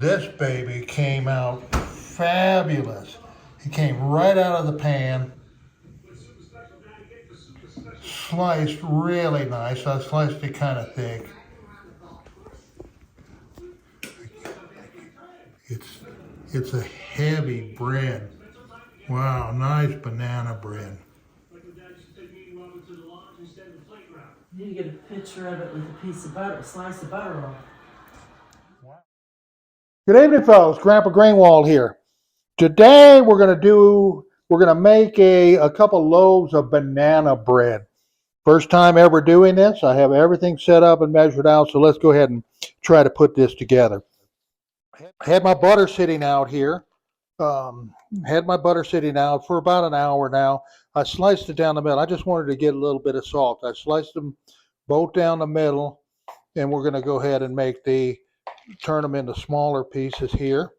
This baby came out fabulous. He came right out of the pan, sliced really nice. I sliced it kind of thick. It's it's a heavy bread. Wow, nice banana bread. You need to get a picture of it with a piece of butter, a slice of butter on it. Good evening, folks. Grandpa Greenwald here. Today we're gonna make a couple loaves of banana bread. First time ever doing this. I have everything set up and measured out, so let's go ahead and try to put this together. I had my butter sitting out here. Um, had my butter sitting out for about an hour now. I sliced it down the middle. I just wanted to get a little bit of salt. I sliced them both down the middle, and we're going to go ahead and turn them into smaller pieces here.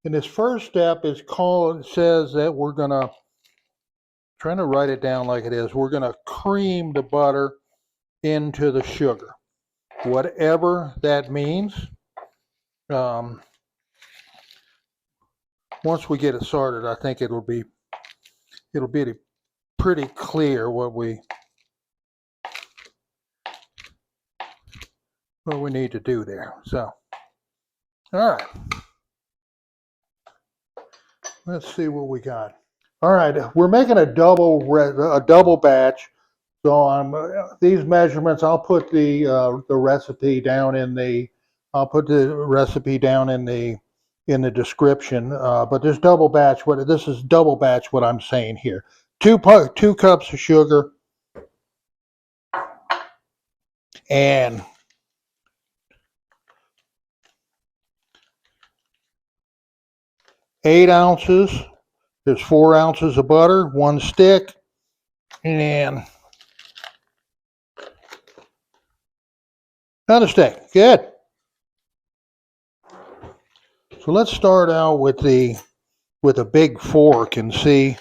And this first step says that we're going to, trying to write it down like it is, we're going to cream the butter into the sugar, whatever that means. Once we get it started, I think it'll be pretty clear what we need to do there. So, all right, let's see what we got. All right, we're making a double batch. So on these measurements, I'll put the recipe down in the description. But this double batch, this is double batch. What I'm saying here, two cups of sugar and 8 ounces. There's 4 ounces of butter, 1 stick, and another stick. Good. So let's start out with a big fork and see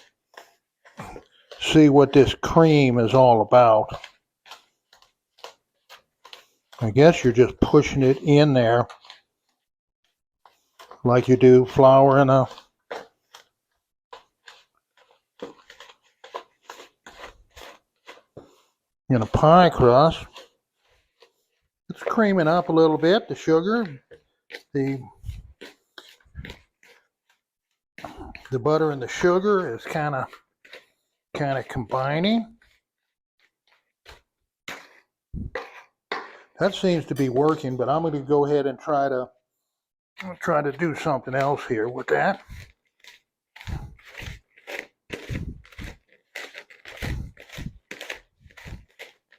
what this cream is all about. I guess you're just pushing it in there like you do flour in a pie crust. It's creaming up a little bit, the sugar, the butter and the sugar is kind of combining. That seems to be working, but I'm going to go ahead and try to do something else here with that.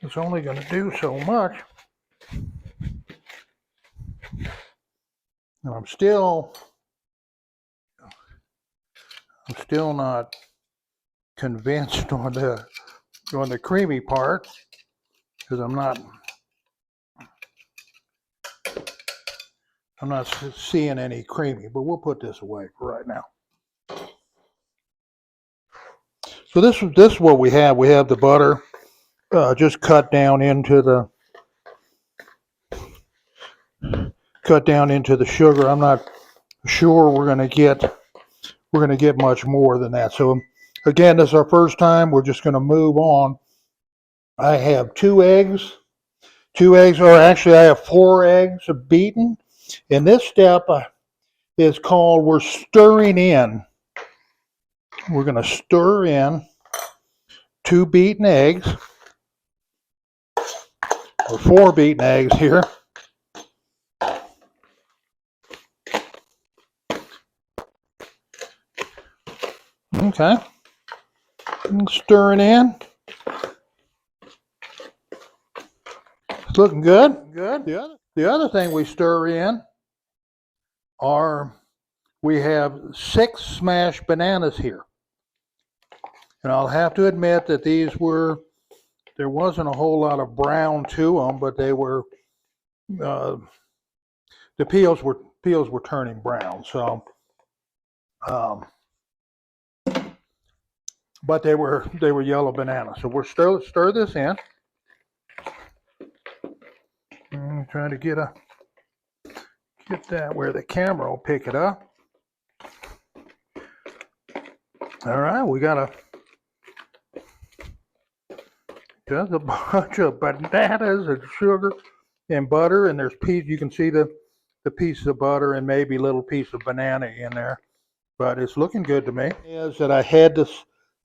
It's only going to do so much. And I'm still not convinced on the creamy part, because I'm not seeing any creamy, but we'll put this away for right now. So this is what we have. We have the butter just cut down into the sugar. I'm not sure we're going to get much more than that. So again, this is our first time. We're just going to move on. I have 2 eggs. 2 eggs, or actually I have 4 eggs beaten. And this step is called, we're stirring in. We're going to stir in 2 beaten eggs, or 4 beaten eggs here. Okay. Stirring in. It's looking good. Good. The other thing we stir in we have 6 smashed bananas here. And I'll have to admit that there wasn't a whole lot of brown to them, but they were, the peels were turning brown. So, but they were yellow bananas. So we're stir this in. I'm trying to Get that where the camera will pick it up. All right, we got just a bunch of bananas and sugar and butter, and there's piece. You can see the piece of butter and maybe a little piece of banana in there, but it's looking good to me. Is that I had to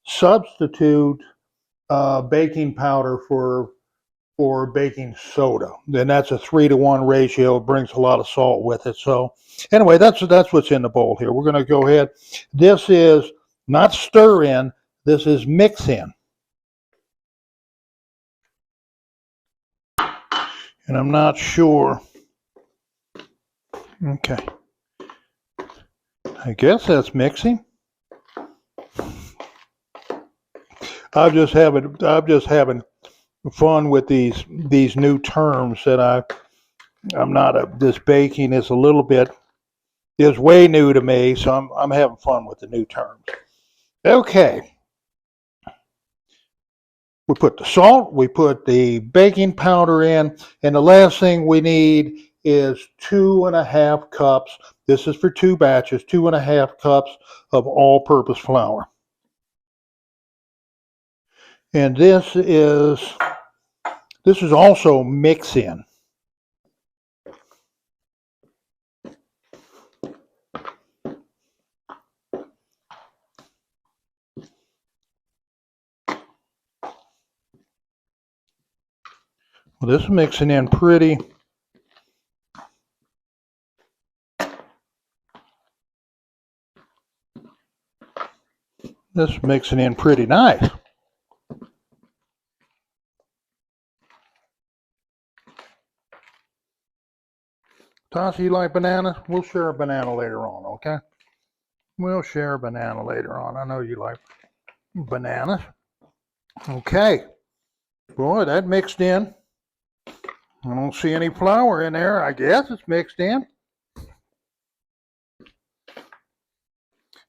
substitute baking powder for baking soda, and that's a 3-to-1 ratio. It brings a lot of salt with it. So anyway, that's what's in the bowl here. We're going to go ahead. This is not stir in. This is mix in. And I'm not sure. Okay. I guess that's mixing. I'm just having fun with these new terms that I'm not this baking is a little bit is way new to me, so I'm having fun with the new terms. Okay. We put the salt, we put the baking powder in, and the last thing we need is 2.5 cups. This is for 2 batches, 2.5 cups of all-purpose flour. And this is also mix in. Well, this is mixing in pretty. This is mixing in pretty nice. Tasha, you like bananas? We'll share a banana later on, okay? We'll share a banana later on. I know you like bananas. Okay. Boy, that mixed in. I don't see any flour in there. I guess it's mixed in.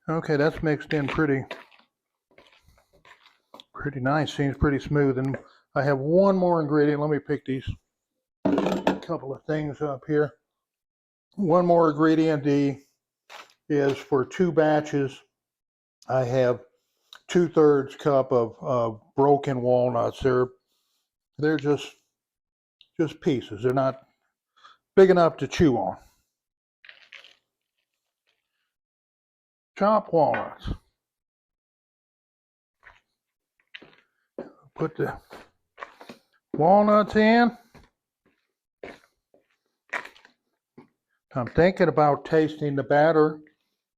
Okay, that's mixed in pretty nice. Seems pretty smooth. And I have one more ingredient. Let me pick these couple of things up here. One more ingredient is for 2 batches. I have 2/3 cup of broken walnuts. They're just pieces. They're not big enough to chew on. Chopped walnuts. Put the walnuts in. I'm thinking about tasting the batter.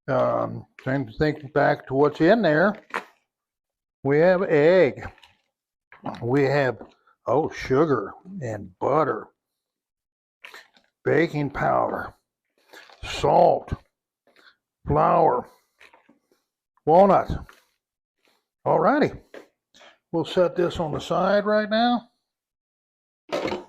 Trying to think back to what's in there. We have egg. We have, sugar and butter, baking powder, salt, flour, walnuts. Alrighty. We'll set this on the side right now. I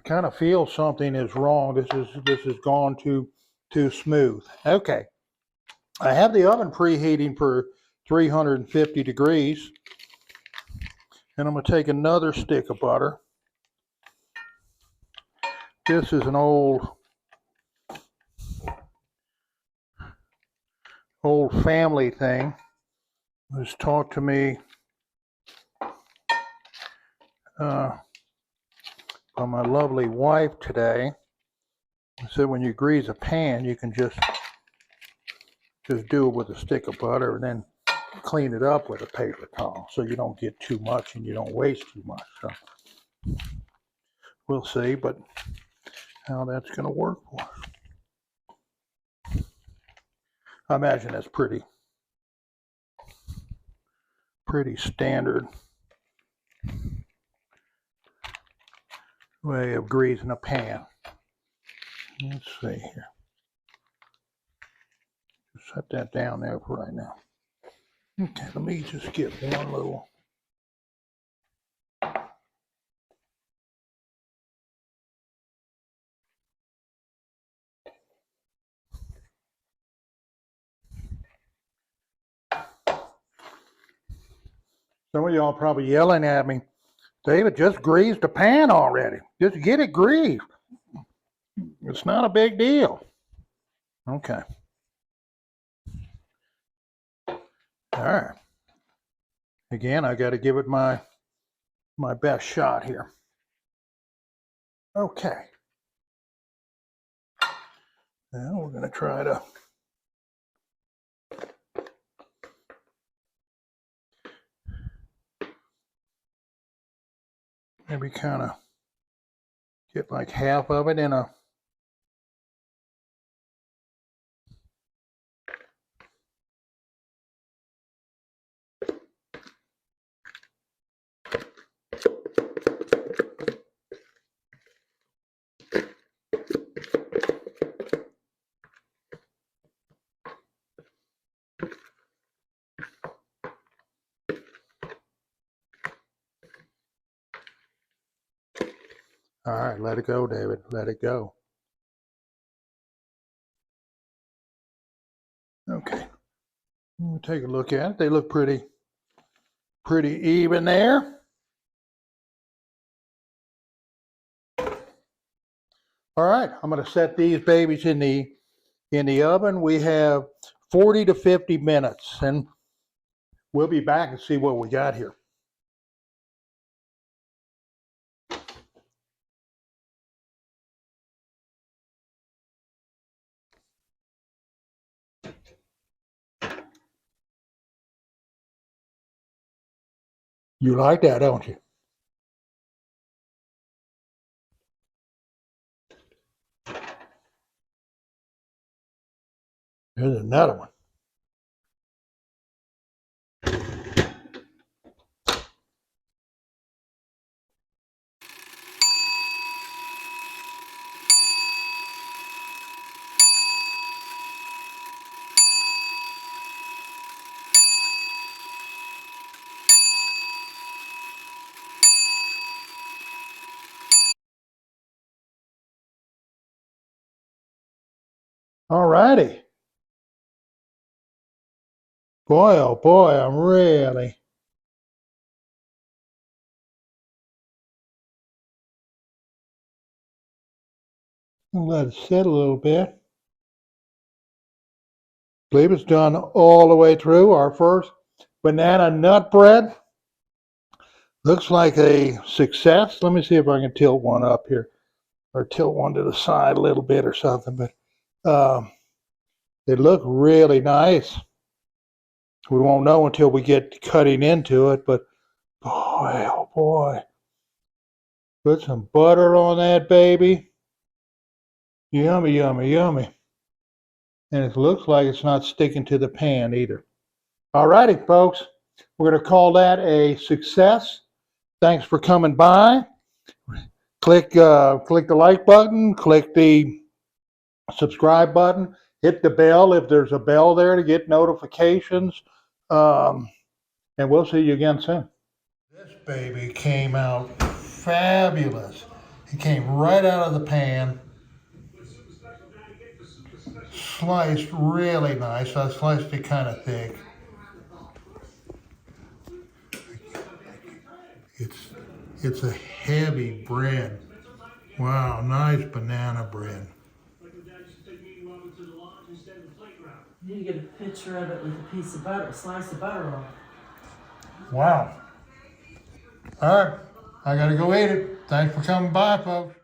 kind of feel something is wrong. This has gone too smooth. Okay. I have the oven preheating for 350 degrees. And I'm going to take another stick of butter. This is an old family thing. It was taught to me by my lovely wife today. She said when you grease a pan, you can just do it with a stick of butter and then clean it up with a paper towel so you don't get too much and you don't waste too much. So we'll see, but how that's going to work for us. I imagine that's pretty standard way of greasing a pan. Let's see here. Set that down there for right now. Okay, let me just get one little. Some of y'all probably yelling at me. David just greased the pan already. Just get it greased. It's not a big deal. Okay. All right. Again, I got to give it my best shot here. Okay. Now we're going to try to maybe kind of get like half of it in a all right, let it go, David. Let it go. Okay. We'll take a look at it. They look pretty even there. All right, I'm going to set these babies in the oven. We have 40 to 50 minutes, and we'll be back and see what we got here. You like that, don't you? There's another one. All righty. Boy, oh boy, I'm really. I'll let it sit a little bit. I believe it's done all the way through. Our first banana nut bread looks like a success. Let me see if I can tilt one up here or tilt one to the side a little bit or something. But they look really nice. We won't know until we get cutting into it, but boy, oh boy. Put some butter on that baby. Yummy, yummy, yummy. And it looks like it's not sticking to the pan either. All righty, folks. We're going to call that a success. Thanks for coming by. Click the like button. Click the subscribe button. Hit the bell if there's a bell there to get notifications. And we'll see you again soon. This baby came out fabulous. It came right out of the pan. Sliced really nice. I sliced it kind of thick. It's a heavy bread. Wow, nice banana bread. You need to get a picture of it with a piece of butter, a slice of butter on it. Wow. All right, I gotta go eat it. Thanks for coming by, folks.